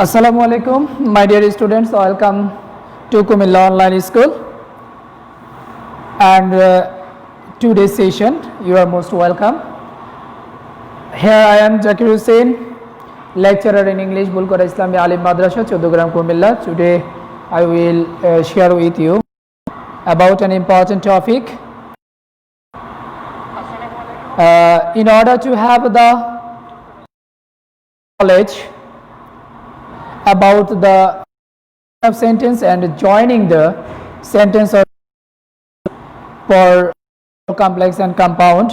Assalamu alaikum, my dear students. Welcome to Kumilla Online School. And today's session, you are most welcome. Here I am Zakir Hussain, lecturer in English, Bulkara Islami Alim Madrasa, Chodogram Kumilla. Today I will share with you about an important topic. In order to have the knowledge about the of sentence and joining the sentence or for complex and compound,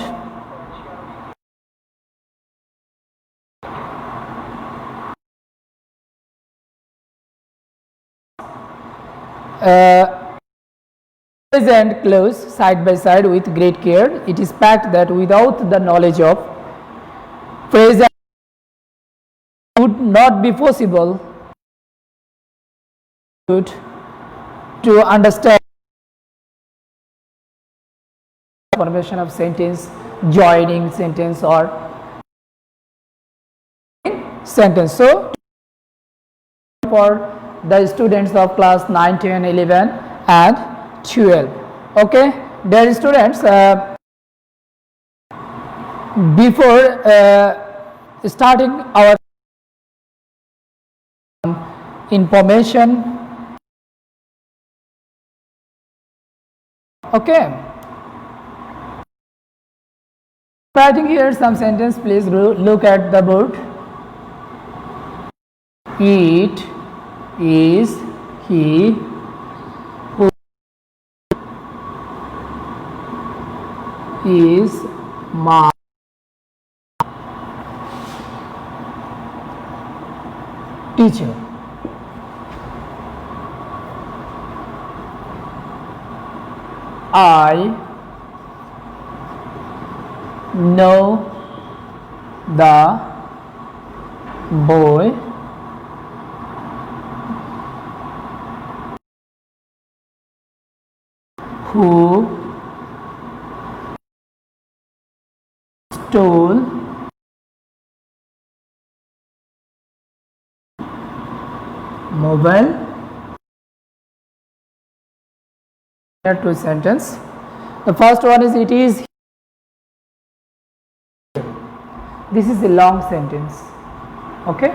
present close side by side with great care. It is fact that without the knowledge of phrase would not be possible to understand formation of sentence, joining sentence or sentence. So for the students of class 9, 10, 11 and 12. Okay, dear students, before starting our information, okay, writing here some sentence. Please look at the board. It is he who is my teacher. I know the boy who stole mobile. There are two sentences. The first one is it is. This is a long sentence, okay,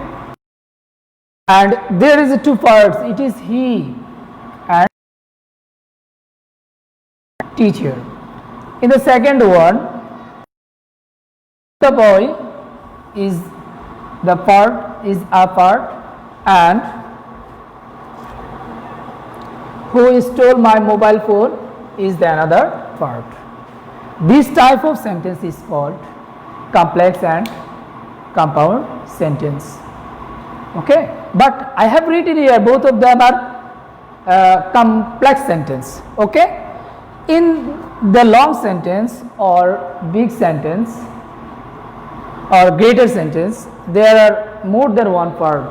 and there is two parts. It is he and teacher. In the second one, the boy is the part, is a part, and who stole my mobile phone is the another part. This type of sentence is called complex and compound sentence. Okay, but I have written here both of them are complex sentence. Okay, in the long sentence or big sentence or greater sentence, there are more than one part.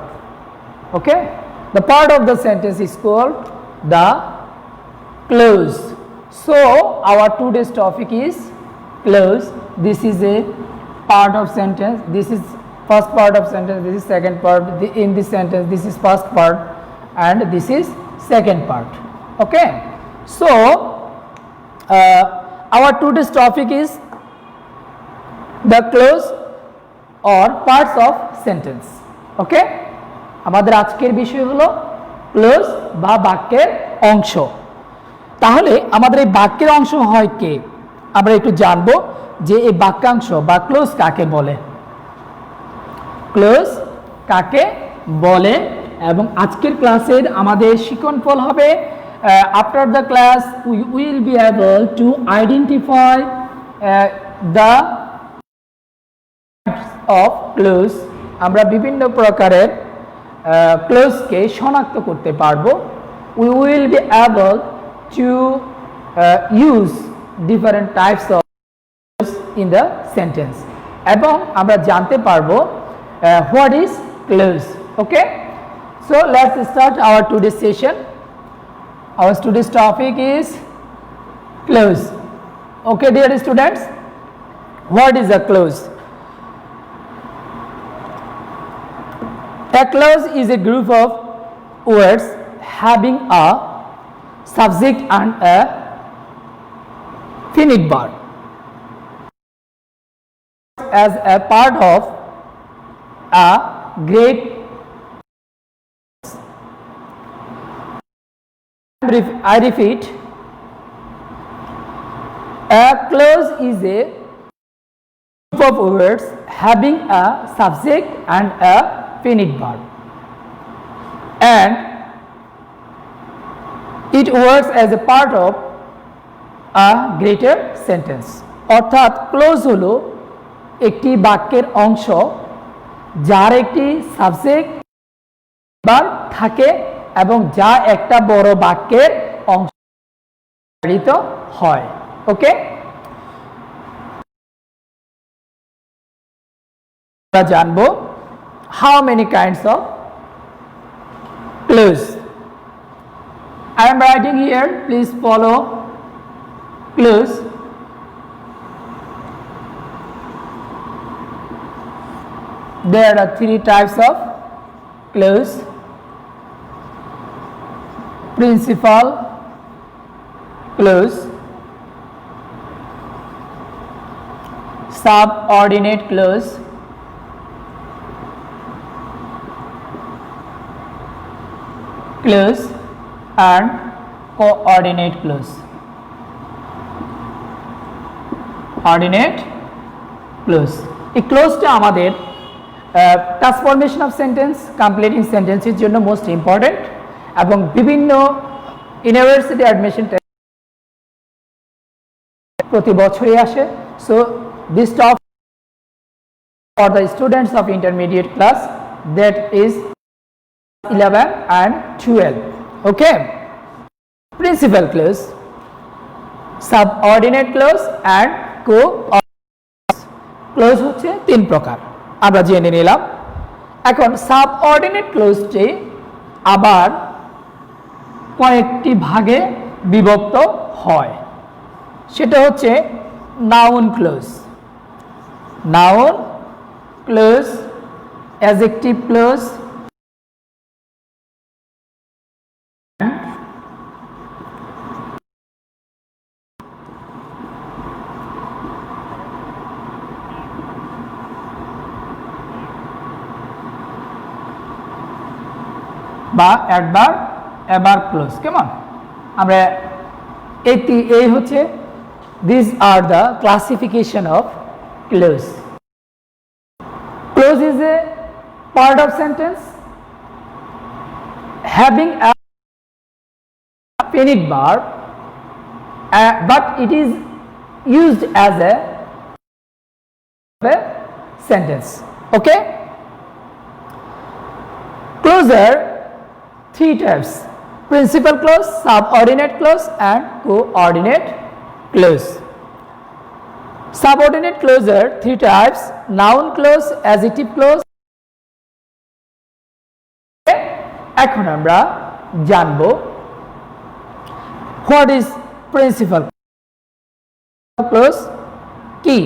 Okay, the part of the sentence is called the clause. So our today's topic is clause. This is a part of sentence. This is first part of sentence. This is second part. In this sentence, this is first part, and this is second part. Okay. So our today's topic is the clause or parts of sentence. Okay. আমাদের আজকের বিষয় হলো close বা বাক্যের অংশ। তাহলে আমাদের এই বাক্যের অংশ হয় কে, আমরা একটু জানবো যে এই বাক্যাংশ বা ক্লোজ কাকে বলে, ক্লোজ কাকে বলে। এবং আজকের ক্লাসের আমাদের শিক্ষণফল হবে after the class we will be able to identify the of close. আমরা বিভিন্ন প্রকারের ক্লোজকে শনাক্ত করতে পারবো। We will be able to use different types of in the sentence এবং আমরা জানতে পারবো what is clause. Okay, so let's start our today's session. Our today's topic is clause. Okay, dear students, what is a clause? A clause is a group of words having a subject and a finite verb as a part of a great. I repeat, a clause is a group of words having a subject and a finite verb, and it works as a part of a greater sentence. অর্থাৎ close হলো একটি বাক্যের অংশ যার একটি subject verb থাকে এবং যা একটা বড় বাক্যের অংশ পরিণত হয়। ওকে, আমরা জানবো how many kinds of clause. I am writing here, please follow clause. There are three types of clause: principal clause, subordinate clause, clause and coordinate clause. Ordinate clause. এই ক্লোজটা আমাদের ট্রান্সফরমেশন অফ সেন্টেন্স, কমপ্লিটিং সেন্টেন্সের জন্য most important এবং বিভিন্ন university admission প্রতি বছরই আসে। So this top for the students of intermediate class, that is 11 and 12. Okay, principal clause, subordinate clause and co-ordinate clause হচ্ছে তিন প্রকার, আমরা জেনে নিলাম। এখন সাবঅর্ডিনেট ক্লোজটি আবার কয়েকটি ভাগে বিভক্ত হয়, সেটা হচ্ছে noun clause, noun clause, adjective clause, বা অ্যাডভার্ব, অ্যাডভার্ব ক্লোজ। কেমন, আমরা এই হচ্ছে this are the classification of close. Close is a part of sentence having a finite verb, but it is used as a sentence. Okay, closure three types: principal clause, subordinate clause and coordinate clause. Subordinate closure three types: noun clause, adjective clause. এখন আমরা জানবো what is principal clause কি।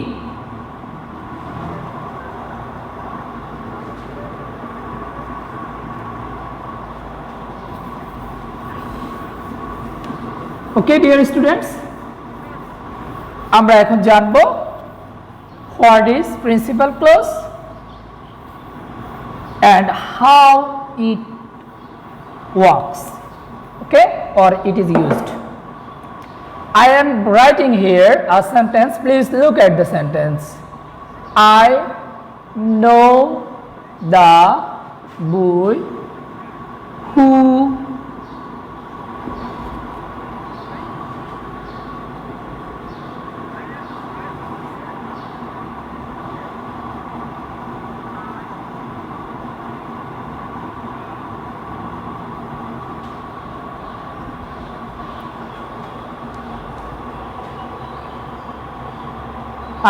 Okay, dear students, আমরা এখন জানবো what is principal clause and how it works, okay, or it is used. I am writing here a sentence. Please look at the sentence. I know the boy who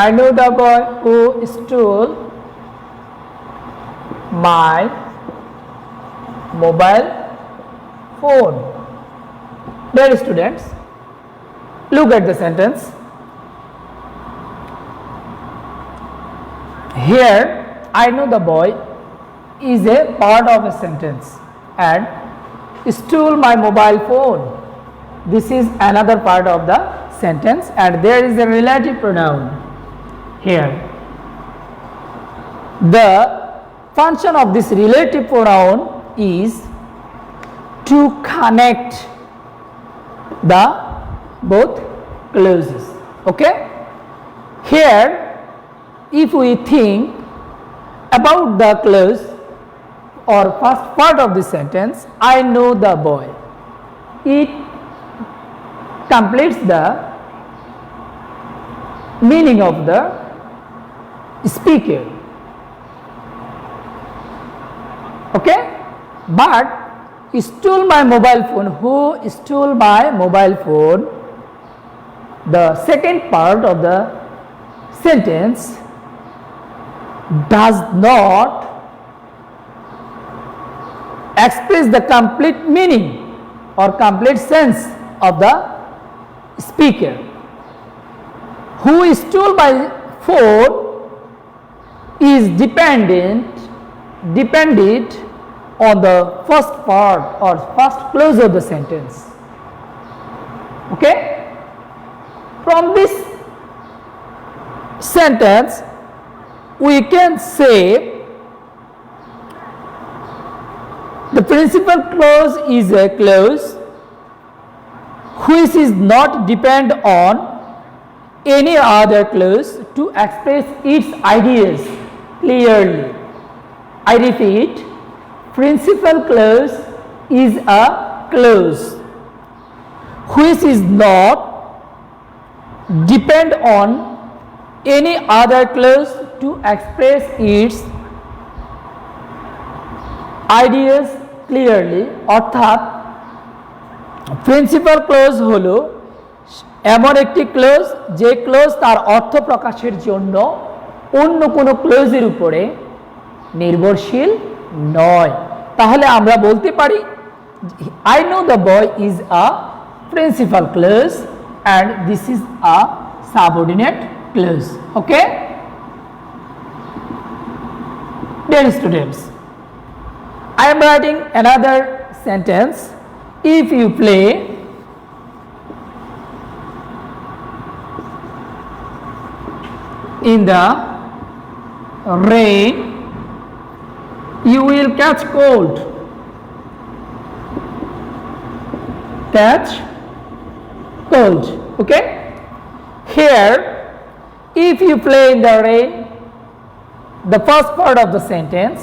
I know the boy who stole my mobile phone. Dear students, look at the sentence. Here, I know the boy is a part of a sentence, and stole my mobile phone, this is another part of the sentence, and there is a relative pronoun here. The function of this relative pronoun is to connect the both clauses. Okay, here if we think about the clause or first part of the sentence, I know the boy, it completes the meaning of the speaker. Okay, but stole my mobile phone, who stole my mobile phone, the second part of the sentence does not express the complete meaning or complete sense of the speaker. Who stole my phone is dependent on the first part or first clause of the sentence. Okay, from this sentence we can say the principal clause is a clause which is not depend on any other clause to express its ideas clearly. I repeat, principal clause is a clause which is not depend on any other clause to express its ideas clearly. অর্থাৎ principal clause হলো এমন একটি close যে close তার অর্থ প্রকাশের জন্য অন্য কোনো ক্লোজের উপরে নির্ভরশীল নয়। তাহলে আমরা বলতে পারি I know the boy is a principal clause and this is a subordinate clause. Okay, dear students, I am writing another sentence. If you play in the rain, you will catch cold. Catch cold. Okay, here if you play in the rain, the first part of the sentence,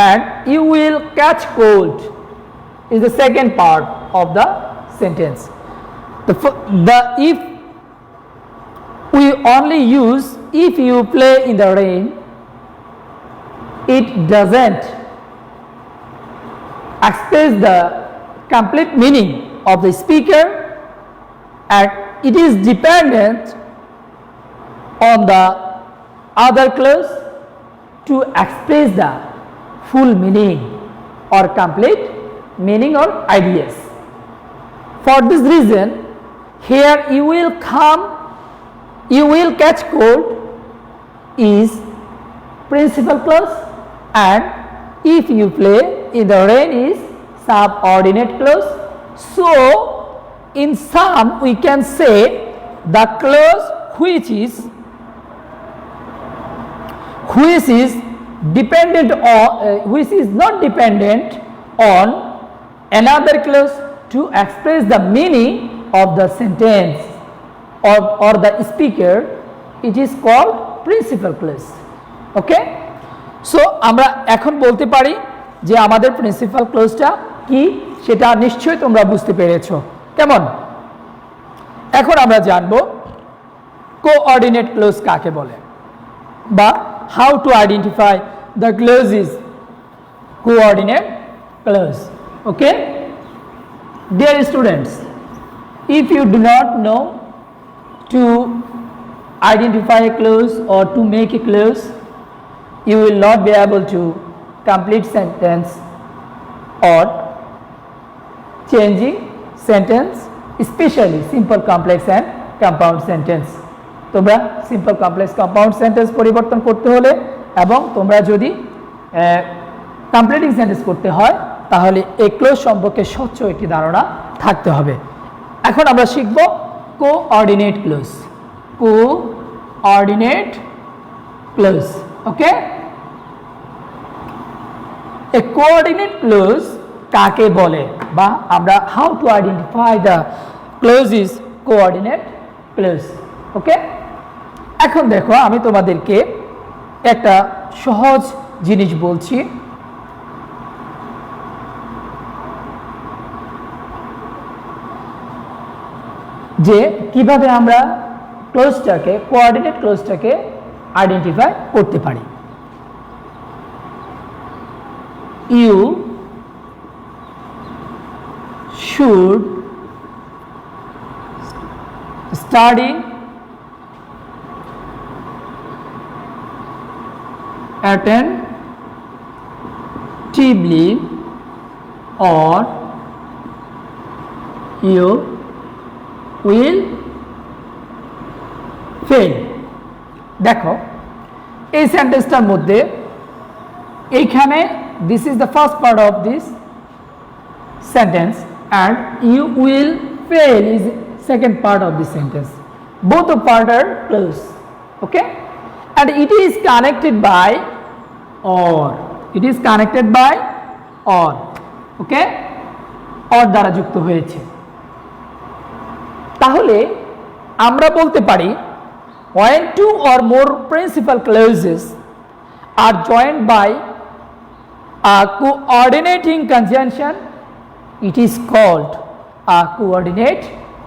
and you will catch cold is the second part of the sentence. If we only use if you play in the rain, it doesn't express the complete meaning of the speaker, and it is dependent on the other clause to express the full meaning or complete meaning or ideas. For this reason, here you will catch cold is principal clause, and if you play in the rain is subordinate clause. So in sum we can say the clause which is dependent on which is not dependent on another clause to express the meaning of the sentence or the speaker, it is called principal clause. Okay, so আমরা এখন বলতে পারি যে আমাদের principal ক্লোজটা কি সেটা নিশ্চয়ই তোমরা বুঝতে পেরেছো। কেমন, এখন আমরা জানবো কোঅর্ডিনেট ক্লোজ কাকে বলে বা how to identify the clauses coordinate clause. Okay, dear students, if you do not know to identify a clause or to make a clause, you will not be able to complete sentence or changing sentence, especially simple, complex and compound sentence. তোমরা simple complex compound sentence পরিবর্তন করতে হলে এবং তোমরা যদি completing sentence করতে হয় তাহলে এই ক্লোজ সম্পর্কে স্বচ্ছ একটি ধারণা থাকতে হবে। এখন আমরা শিখব coordinate clause. Coordinate clause, okay. এ কোঅর্ডিনেট ক্লোজ কাকে বলে, বা আমরা how to identify the clause is coordinate clause, okay. এখন দেখো আমি তোমাদেরকে একটা সহজ জিনিস বলছি। যে কিভাবে আমরা ক্লোজটাকে কোঅর্ডিনেট ক্লোজটাকে আইডেন্টিফাই করতে পারি। You should study attentively or you will fail। দেখো এই সেন্টেন্সটার মধ্যে এইখানে this is the first part of this sentence and you will fail is second part of the sentence. Both of part are close, okay, and it is connected by or, it is connected by or, okay, or দ্বারা যুক্ত হয়েছে। তাহলে আমরা বলতে পারি when two or more principal clauses are joined by a coordinating conjunction, it is called a coordinate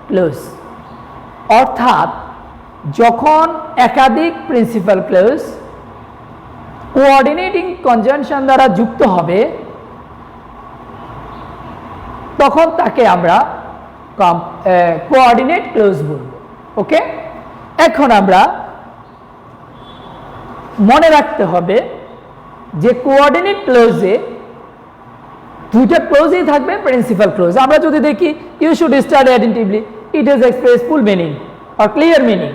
clause। অর্থাৎ যখন একাধিক প্রিন্সিপাল ক্লোজ কোঅর্ডিনেটিং কনজাংশন দ্বারা যুক্ত হবে তখন তাকে আমরা কোঅর্ডিনেট ক্লোজ বলবো, ওকে। এখন আমরা মনে রাখতে হবে যে কোঅর্ডিনেট ক্লোজে দুইটা ক্লোজই থাকবে প্রিন্সিপাল ক্লোজ। আমরা যদি দেখি you should study attentively, it is express full meaning or clear meaning.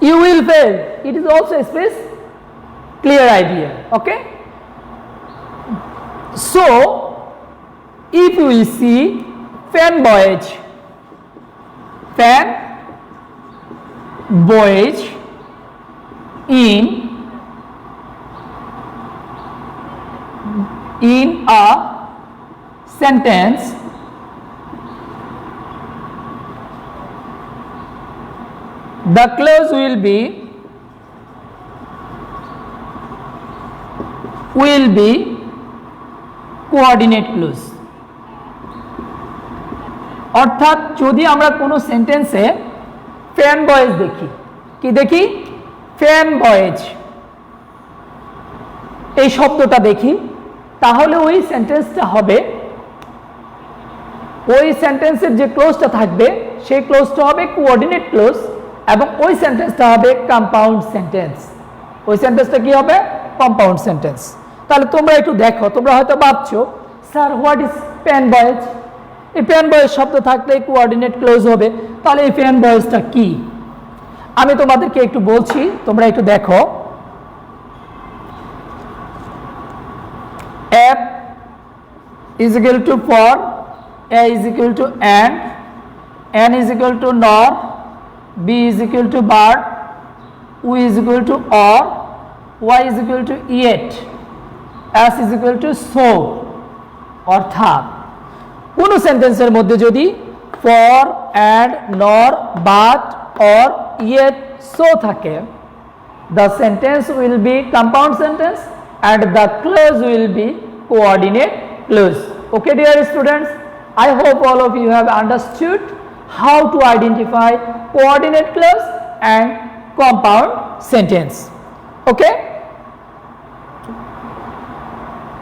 You will fail, it is also express clear idea, okay. So if we see fan voyage in a sentence, the clause will be coordinate clause। অর্থাৎ যদি আমরা কোনো সেন্টেন্সে fan boys দেখি, কি দেখি, fan boys এই শব্দটা দেখি, তাহলে ওই সেন্টেন্সটা হবে, ওই সেন্টেন্সের যে ক্লোজটা থাকবে সেই ক্লোজটা হবে কোঅর্ডিনেট ক্লোজ এবং ওই সেন্টেন্সটা হবে কম্পাউন্ড সেন্টেন্স। ওই সেন্টেন্সটা কি হবে, কম্পাউন্ড সেন্টেন্স। তাহলে তোমরা একটু দেখো, তোমরা হয়তো ভাবছো sir what is pan boys, এই প্যান বয়েজ শব্দ থাকলে কোঅর্ডিনেট ক্লোজ হবে, তাহলে এই প্যান বয়েজটা কি? আমি তোমাদেরকে একটু বলছি, তোমরা একটু দেখো। F is equal to for, A is equal to and, N is equal to nor, B is equal to but, U is equal to or, Y is equal to yet, S is equal to so। অর্থাৎ কোন সেন্টেন্সের মধ্যে যদি for, and, nor, but, or, yet, so থাকে, the sentence will be compound sentence and the clause will be coordinate clause। Okay dear students, I hope all of you have understood how to identify coordinate clause and compound sentence, okay।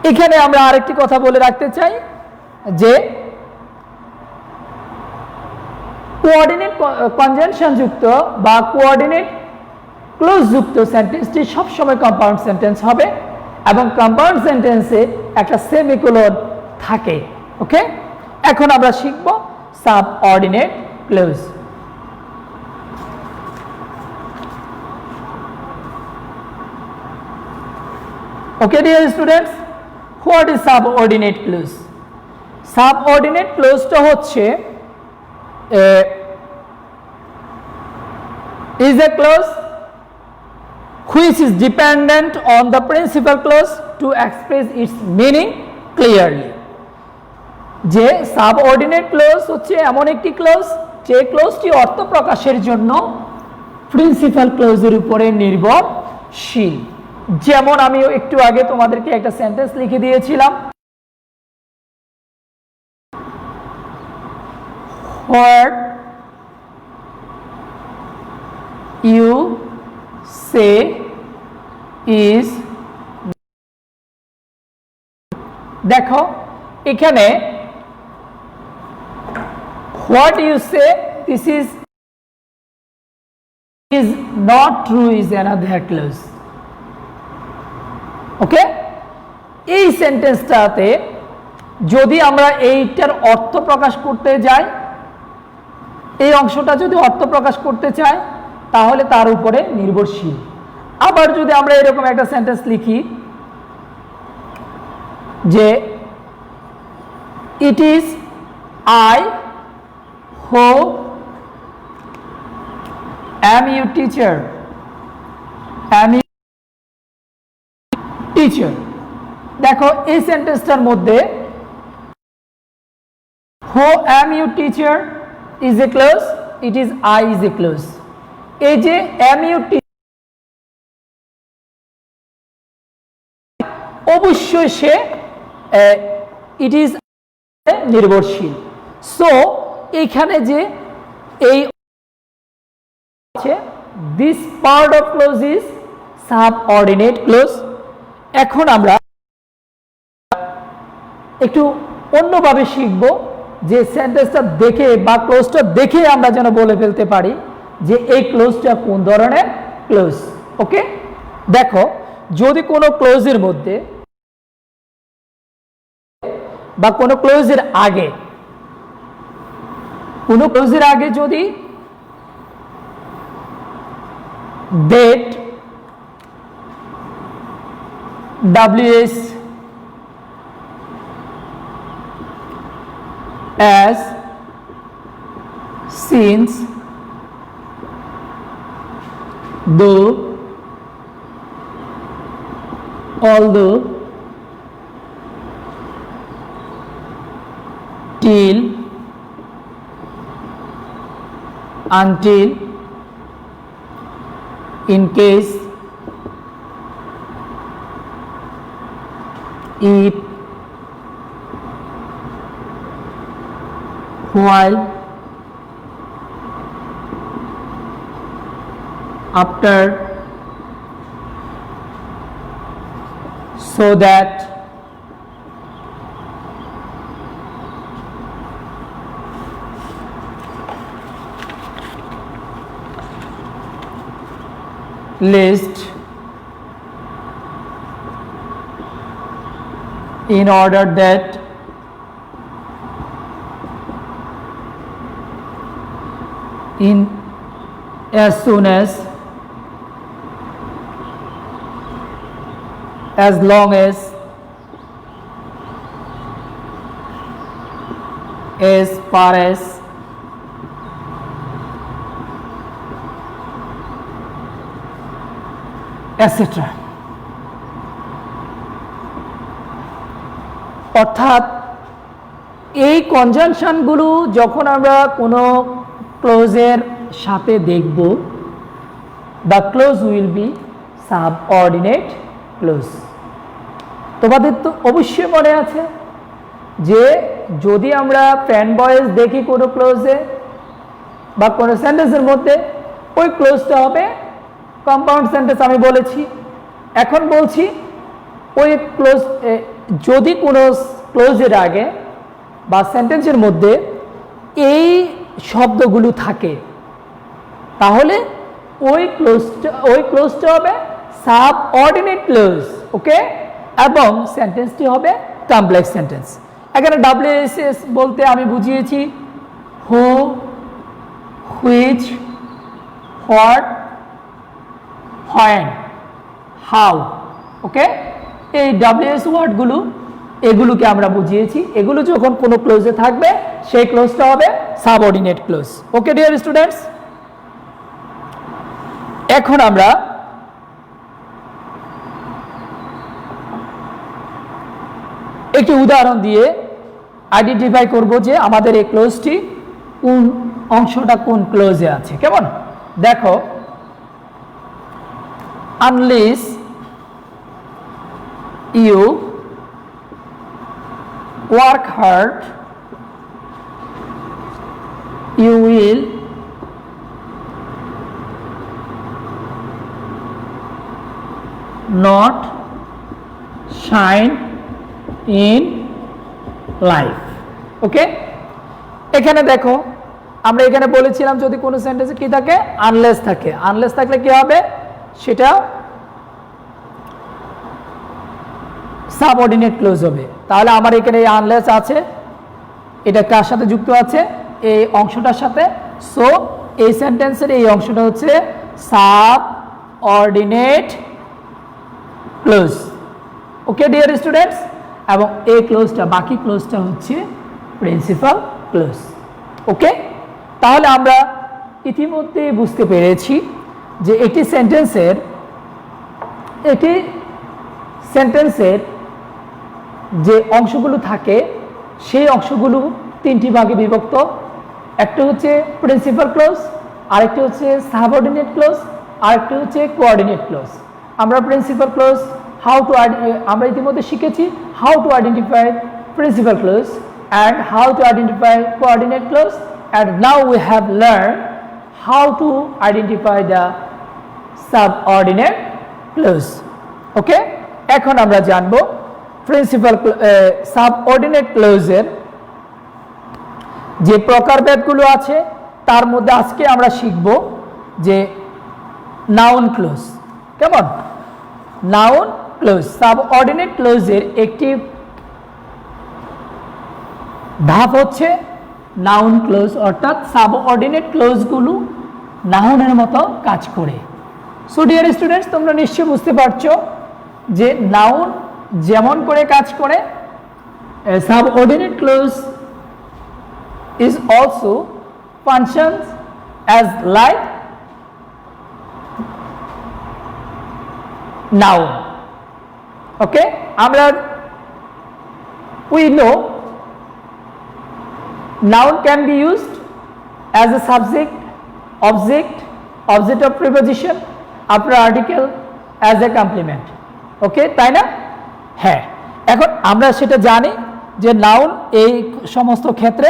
এখানে আমরা আরেকটি কথা বলে রাখতে চাই যে coordinate conjunction যুক্ত বা কোঅর্ডিনেট ক্লোজ যুক্ত সেন্টেন্সটি সবসময় কম্পাউন্ড সেন্টেন্স হবে এবং কম্পাউন্ড সেন্টেন্সে একটা সেমিকোলন থাকে, ওকে। এখন আমরা শিখব subordinate clause. Okay, dear students, what is subordinate clause? Subordinate clause টা হচ্ছে is a clause which is dependent on the principal clause to express its meaning clearly. যে সাবঅর্ডিনেট ক্লজ হচ্ছে এমন একটি ক্লজ যে ক্লজটি অর্থ প্রকাশের জন্য প্রিন্সিপাল ক্লজের উপরে নির্ভরশীল। যেমন আমি একটু আগে তোমাদেরকে একটা সেন্টেন্স লিখে দিয়েছিলাম, what you say is, দেখো এখানে what you say this is not true is another clause. ওকে, এই সেন্টেন্সটাতে যদি আমরা এইটার অর্থ প্রকাশ করতে যাই, এই অংশটা যদি অর্থ প্রকাশ করতে চাই তাহলে তার উপরে নির্ভরশীল। আবার যদি আমরা এরকম একটা সেন্টেন্স লিখি যে it is I who am your teacher, am you teacher, দেখো এই সেন্টেন্সটার মধ্যে who am your teacher is a clause, it is I is a clause. এই যে am you teacher অবশ্যই সে it is নির্ভরশীল। সো এখানে যে এই this part of clause is subordinate clause। এখন আমরা একটু অন্যভাবে শিখব যে সেন্টেন্সটা দেখে বা ক্লোজটা দেখে আমরা যেন বলে ফেলতে পারি যে এই ক্লোজটা কোন ধরনের ক্লোজ। ওকে, দেখো যদি কোনো ক্লোজের মধ্যে বা কোনো ক্লোজের আগে যদি date ws as since though although till until in case if while after so that list in order that in as soon as long as far as etc. অর্থাৎ এই কনজাংশনগুলো যখন আমরা কোনো ক্লোজের সাথে দেখব, the close will be subordinate clause. তোমাদের তো অবশ্যই মনে আছে যে যদি আমরা ফ্রেন্ড ভয়েস দেখি কোনো ক্লোজে বা কোনো সেন্টেন্সের মধ্যে, ওই ক্লোজটা হবে কম্পাউন্ড সেন্টেন্স। আমি বলেছি, এখন বলছি ওই ক্লোজ যদি কোনো ক্লোজের আগে বা সেন্টেন্সের মধ্যে এই শব্দগুলো থাকে তাহলে ওই ক্লোজটা হবে সাবঅর্ডিনেট ক্লোজ। ওকে, এবং সেন্টেন্সটি হবে কমপ্লেক্স সেন্টেন্স। এখানে WSS বলতে আমি বুঝিয়েছি হু, হুইচ, হোয়াট, when, how. ওকে, এই WH ওয়ার্ডগুলো এগুলোকে আমরা বুঝিয়েছি, এগুলো যখন কোনো ক্লোজে থাকবে সেই ক্লোজটা হবে subordinate clause. Okay dear students, এখন আমরা একটি উদাহরণ দিয়ে আইডেন্টিফাই করব যে আমাদের এই ক্লোজটি কোন অংশটা কোন ক্লোজে আছে। কেমন? দেখো, unless you work hard, you will not shine in life. Okay, এখানে দেখো আমরা এখানে বলেছিলাম যদি কোনো সেন্টেন্সে কি থাকে, আনলেস থাকে। আনলেস থাকলে কি হবে, সেটা সাবঅর্ডিনেট ক্লোজ হবে। তাহলে আমার এখানে এই আনলেস আছে, এটা কার সাথে যুক্ত আছে, এই অংশটার সাথে। সো এই সেন্টেন্সের এই অংশটা হচ্ছে subordinate clause. Okay dear students, এবং এই ক্লোজটা, বাকি ক্লোজটা হচ্ছে প্রিন্সিপাল ক্লোজ। ওকে, তাহলে আমরা ইতিমধ্যে বুঝতে পেরেছি যে একটি সেন্টেন্সের যে অংশগুলো থাকে সেই অংশগুলো তিনটি ভাগে বিভক্ত। একটা হচ্ছে প্রিন্সিপাল ক্লোজ, আরেকটি হচ্ছে সাবঅর্ডিনেট ক্লোজ, আরেকটি হচ্ছে কোঅর্ডিনেট ক্লোজ। আমরা প্রিন্সিপাল ক্লোজ আমরা ইতিমধ্যে শিখেছি how to identify principal clause and how to identify coordinate clause, and now we have learned how to identify the subordinate clause. Okay, এখন আমরা জানব প্রিন্সিপাল সাবঅর্ডিনেট ক্লোজের যে প্রকারভেদগুলো আছে। তার মধ্যে আজকে আমরা শিখব যে নাউন ক্লোজ। কেমন? নাউন ক্লোজ, সাবঅর্ডিনেট ক্লোজের একটি ধাপ হচ্ছে নাউন ক্লোজ, অর্থাৎ সাবঅর্ডিনেট ক্লোজগুলো নাউনের মতো কাজ করে। সো ডিয়ার স্টুডেন্টস, তোমরা নিশ্চয়ই বুঝতে পারছো যে নাউন যেমন করে কাজ করে, subordinate clause is also functions as like noun. Okay, আমরা we know noun can be used as a subject, object of preposition, after article, as a complement. ওকে, তাই না? হ্যাঁ, এখন আমরা সেটা জানি যে নাউন এই সমস্ত ক্ষেত্রে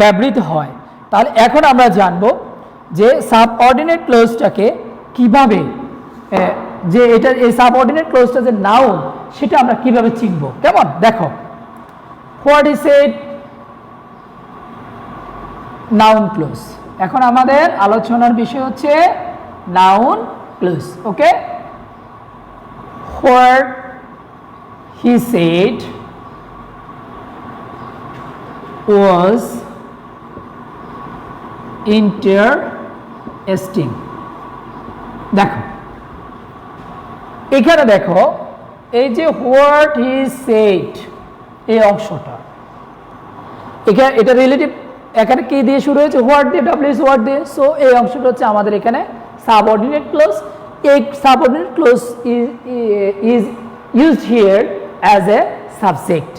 ব্যবহৃত হয়। তাহলে এখন আমরা জানব যে সাবঅর্ডিনেট ক্লোজটাকে কিভাবে, যে এটা এই সাবঅর্ডিনেট ক্লোজটা যে নাউন সেটা আমরা কিভাবে চিনব। কেমন? দেখো, what is it noun clause. এখন আমাদের আলোচনার বিষয় হচ্ছে noun clause. Okay, what he said was interesting. দেখো এখানে, দেখো এই যে হোয়াট হি সেড এই অংশটা, এখানে এটা রিলেটিভ, এখানে কি দিয়ে শুরু হয়েছে, হোয়াট দিয়ে, WH ওয়ার্ড দিয়ে। সো এই অংশটা হচ্ছে আমাদের এখানে সাবঅর্ডিনেট ক্লোজ। এই subordinate clause is used here as a subject.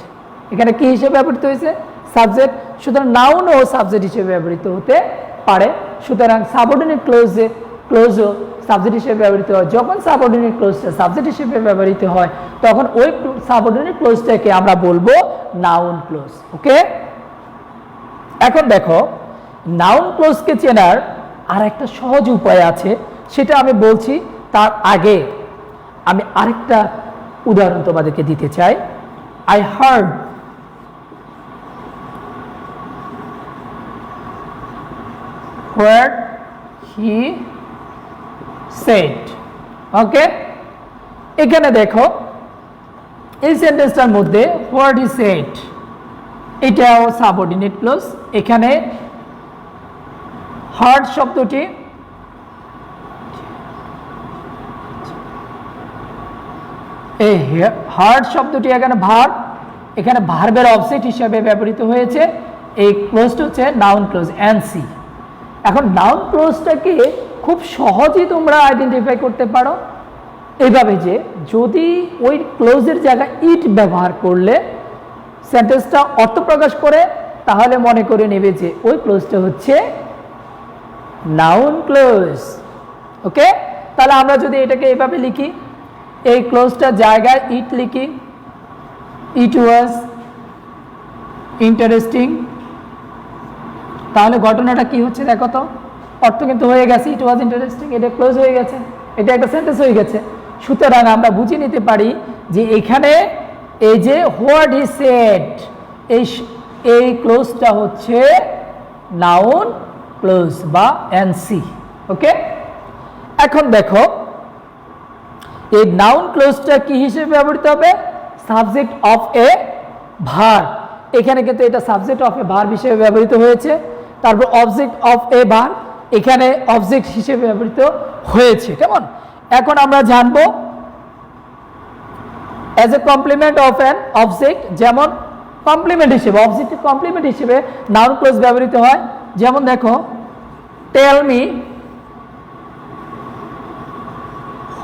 এখানে কি হিসেবে ব্যবহৃত হয়েছে, সাবজেক্ট। সুতরাং নাউন ও সাবজেক্ট হিসেবে ব্যবহৃত হতে পারে। সুতরাং সাবঅর্ডিনেট ক্লোজও সাবজেক্ট হিসেবে ব্যবহৃত হয়। যখন সাবঅর্ডিনেট ক্লোজটা সাবজেক্ট হিসেবে ব্যবহৃত হয় তখন ওই সাবঅর্ডিনেট ক্লোজটাকে আমরা বলবো নাউন ক্লোজ। ওকে, এখন দেখো নাউন ক্লোজকে চেনার আর একটা সহজ উপায় আছে, সেটা আমি বলছি। তার আগে আমি আরেকটা উদাহরণ তোমাদেরকে দিতে চাই। I hard what he said. ওকে, এখানে দেখো এই সেন্টেন্সটার মধ্যে what he said এটাও সাবঅর্ডিনেট ক্লোজ। এখানে হার্ড শব্দটি এই হার্ড শব্দটি এখানে ভার্ব, এখানে ভার্বের অবজেক্ট হিসেবে ব্যবহৃত হয়েছে। এই ক্লোজটা হচ্ছে নাউন ক্লোজ এনসি। এখন নাউন ক্লোজটাকে খুব সহজেই তোমরা আইডেন্টিফাই করতে পারো এইভাবে যে যদি ওই ক্লোজের জায়গায় ইট ব্যবহার করলে সেন্টেন্সটা অর্থ প্রকাশ করে, তাহলে মনে করে নেবে যে ওই ক্লোজটা হচ্ছে নাউন ক্লোজ। ওকে, তাহলে আমরা যদি এটাকে এভাবে লিখি, এই ক্লোজটার জায়গায় ইট লিখি, ইট ওয়াজ ইন্টারেস্টিং, তাহলে ঘটনাটা কি হচ্ছে দেখো তো, অর্থ কিন্তু হয়ে গেছে, ইট ওয়াজ ইন্টারেস্টিং, এটা ক্লোজ হয়ে গেছে, এটা একটা সেন্টেন্স হয়ে গেছে। সুতরাং আমরা বুঝে নিতে পারি যে এখানে এই যে হোয়াট হি সেড, এই ক্লোজটা হচ্ছে নাউন ক্লোজ বা এনসি। ওকে, এখন দেখো এই নাউন ক্লোজটা কি হিসেবে ব্যবহৃত হবে? Subject of a verb. এখানে কিন্তু এটা সাবজেক্ট অফ এ ভার্ব হিসেবে ব্যবহৃত হয়েছে। তারপর অবজেক্ট অফ এ ভার্ব, এখানে অবজেক্ট হিসেবে ব্যবহৃত হয়েছে। কেমন? এখন আমরা জানবো as a complement of an object, যেমন কমপ্লিমেন্ট হিসেবে, অবজেক্টের কমপ্লিমেন্ট হিসেবে নাউন ক্লোজ ব্যবহৃত হয়। যেমন দেখো, tell me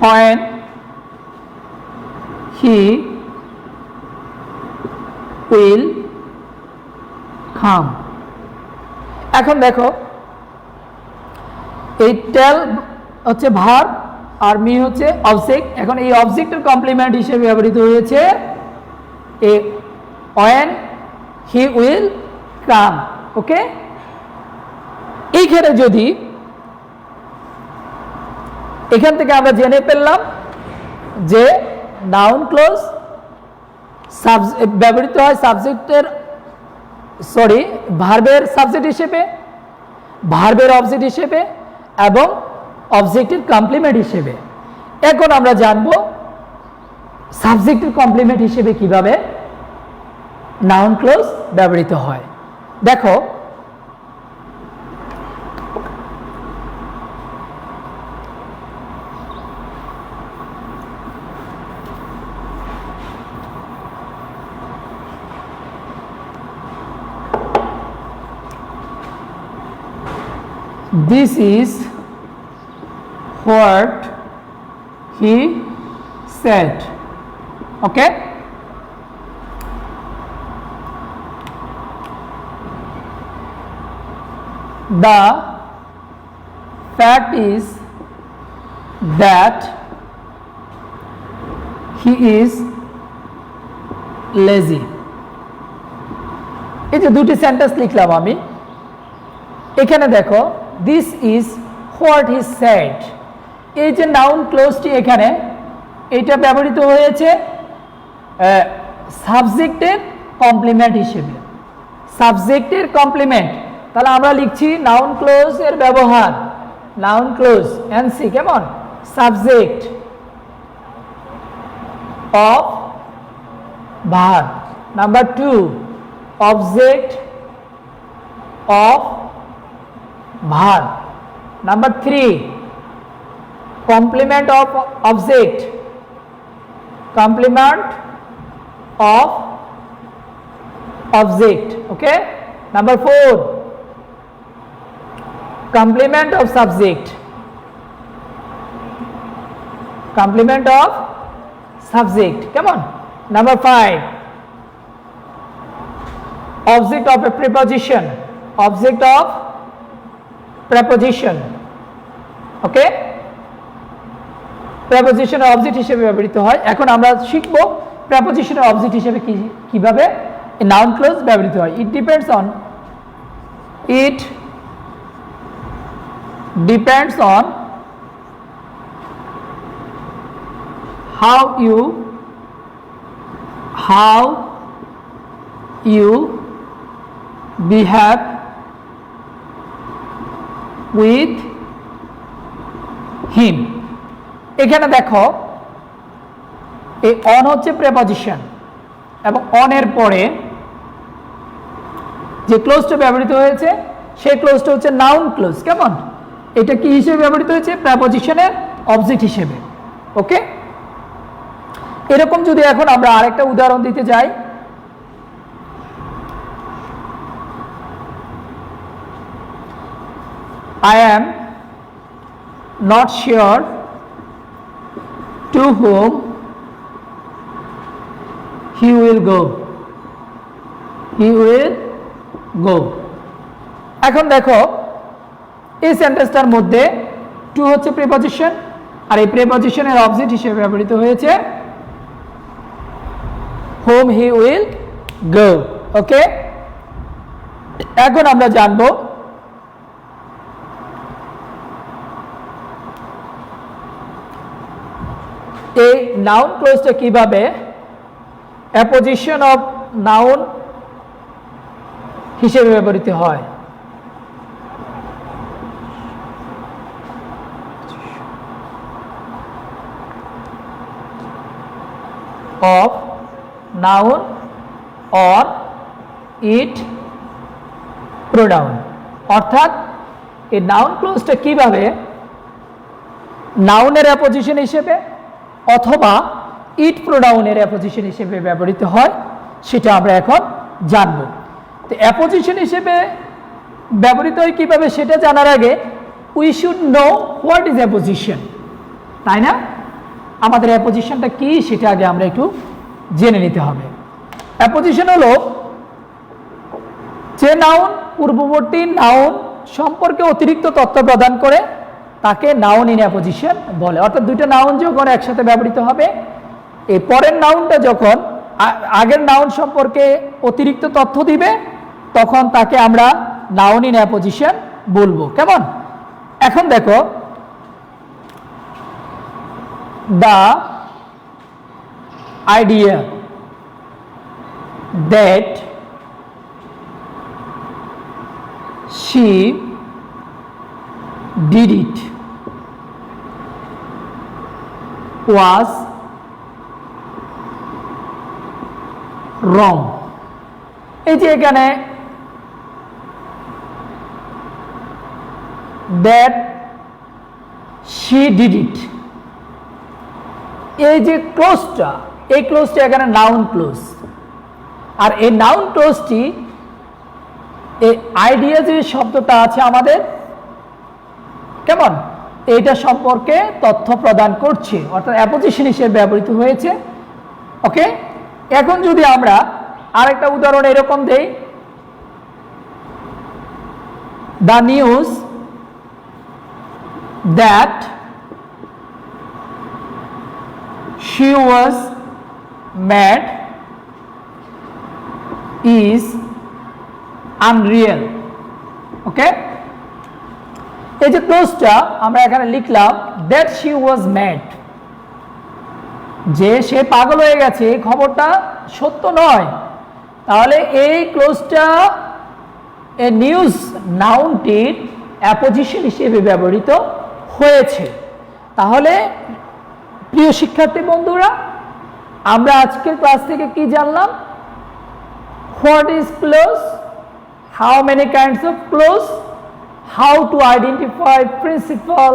when he will come। এখন দেখো এই টেল হচ্ছে ভার্ব আর মি হচ্ছে অবজেক্ট। এখন এই অবজেক্টের কমপ্লিমেন্ট হিসেবে ব্যবহৃত হয়েছে এ when he will come। ওকে, এইখানে যদি এখান থেকে আমরা জেনে পেলাম যে নাউন ক্লোজ ব্যবহৃত হয় সাবজেক্টের ভার্বের সাবজেক্ট হিসেবে, ভার্বের অবজেক্ট হিসেবে এবং অবজেক্টের কমপ্লিমেন্ট হিসেবে। এখন আমরা জানবো সাবজেক্টের কমপ্লিমেন্ট হিসেবে কিভাবে নাউন ক্লোজ ব্যবহৃত হয়। দেখো, this is what he said। okay, the fact is that he is lazy। এই যে দুটি সেন্টেন্স লিখলাম আমি, এখানে দেখো this is what he said। এই যে নাউন ক্লোজটি এখানে এটা ব্যবহৃত হয়েছে সাবজেক্টের কমপ্লিমেন্ট হিসেবে, সাবজেক্টের কমপ্লিমেন্ট। তাহলে আমরা লিখছি নাউন ক্লোজ এর ব্যবহার, নাউন ক্লোজ এনসি। কেমন? Subject of verb. Number 2, object of verb. Number 3, complement of object, complement of object। okay, number 4, complement of subject, complement of subject। কেমন? number 5, object of a preposition, object of preposition। Okay, প্রেপোজিশনের object হিসেবে ব্যবহৃত হয়। এখন আমরা শিখব প্রেপোজিশনের object হিসেবে কিভাবে নাউন ক্লোজ ব্যবহৃত হয়। It depends on how you behave with him। এখানে দেখো এই অন হচ্ছে প্রেপোজিশন এবং অনের পরে যে ক্লোজটা ব্যবহৃত হয়েছে সেই ক্লোজটা হচ্ছে নাউন ক্লোজ। কেমন? এটা কি হিসেবে ব্যবহৃত হয়েছে? প্রেপোজিশনের অবজেক্ট হিসেবে। ওকে, এরকম যদি এখন আমরা আরেকটা উদাহরণ দিতে যাই, I am not sure to whom he will go. He will go. এখন দেখো এই সেন্টেন্সটার মধ্যে টু হচ্ছে প্রিপজিশন, আর এই প্রিপজিশনের অবজেক্ট হিসেবে ব্যবহৃত হয়েছে whom he will go. ওকে, এখন আমরা জানবো এই নাউন ক্লোজটা কিভাবে অ্যাপোজিশন অফ নাউন হিসেবে ব্যবহৃত হয়। Of noun or it pronoun, অর্থাৎ এই নাউন ক্লোজটা কিভাবে নাউনের অ্যাপোজিশন হিসেবে অথবা ইট প্রোনাউনের অ্যাপোজিশন হিসেবে ব্যবহৃত হয় সেটা আমরা এখন জানব। তো অ্যাপোজিশন হিসেবে ব্যবহৃত হয় কিভাবে সেটা জানার আগে we should know what is apposition, তাই না? আমাদের অ্যাপোজিশনটা কি সেটা আগে আমরা একটু জেনে নিতে হবে। অ্যাপোজিশন হলো যে নাউন পূর্ববর্তী নাউন সম্পর্কে অতিরিক্ত তথ্য প্রদান করে তাকে নাউন ইন অ্যাপোজিশন বলে। অর্থাৎ দুইটা নাউন যখন একসাথে ব্যবহৃত হবে, এই পরের নাউনটা যখন আগের নাউন সম্পর্কে অতিরিক্ত তথ্য দিবে তখন তাকে আমরা নাউন ইন অ্যাপোজিশন বলবো। কেমন? এখন দেখো, the idea that she did it was wrong. এই যে এখানে that she did it, এই যে ক্লোজটা, এই ক্লোজটা এখানে নাউন ক্লোজ, আর এই নাউন ক্লোজটি এই আইডিয়া যে শব্দটা আছে আমাদের, কেমন, এইটা সম্পর্কে তথ্য প্রদান করছে, অর্থাৎ অ্যাপোজিশন হিসেবে ব্যবহৃত হয়েছে। ওকে, এখন যদি আমরা আরেকটা উদাহরণ এরকম দেই, the news that she was mad is unreal. ওকে, এই যে ক্লোজটা আমরা এখানে লিখলাম দ্যাট she was mad, যে সে পাগল হয়ে গেছে এই খবরটা সত্য নয়। তাহলে এই ক্লোজটা এ নিউজ নাউনটির অ্যাপোজিশন হিসেবে ব্যবহৃত হয়েছে। তাহলে প্রিয় শিক্ষার্থী বন্ধুরা, আমরা আজকের ক্লাস থেকে কি জানলাম? What is close, how many kinds of clause, how to identify principal,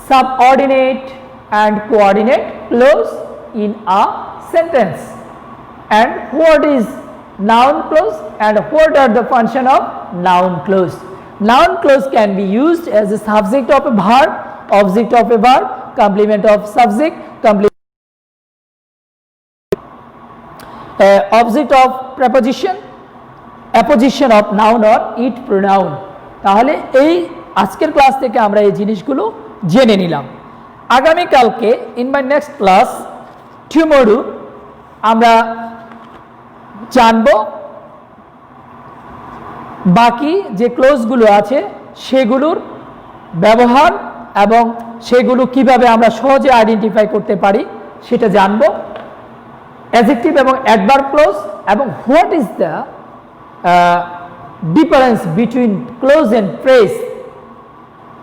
subordinate and coordinate clause in a sentence, and what is noun clause and what are the function of noun clause. Noun clause can be used as a subject of a verb, object of a verb, complement of subject, object of preposition, apposition of noun or it pronoun. তাহলে এই আজকের class থেকে আমরা এই জিনিসগুলো জেনে নিলাম। আগামীকালকে in my next class tomorrow আমরা জানব বাকি যে ক্লোজগুলো আছে সেগুলোর ব্যবহার এবং সেগুলো কিভাবে আমরা সহজে আইডেন্টিফাই করতে পারি সেটা জানব। অ্যাডজেক্টিভ এবং অ্যাডভার্ব ক্লোজ এবং what is the difference between clause and phrase.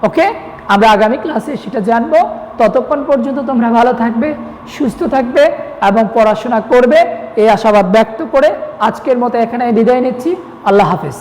Okay, আমরা আগামী ক্লাসে সেটা জানবো। ততক্ষণ পর্যন্ত তোমরা ভালো থাকবে, সুস্থ থাকবে এবং পড়াশোনা করবে এই আশাবাদ ব্যক্ত করে আজকের মতো এখানে বিদায় নিচ্ছি। আল্লাহ হাফেজ।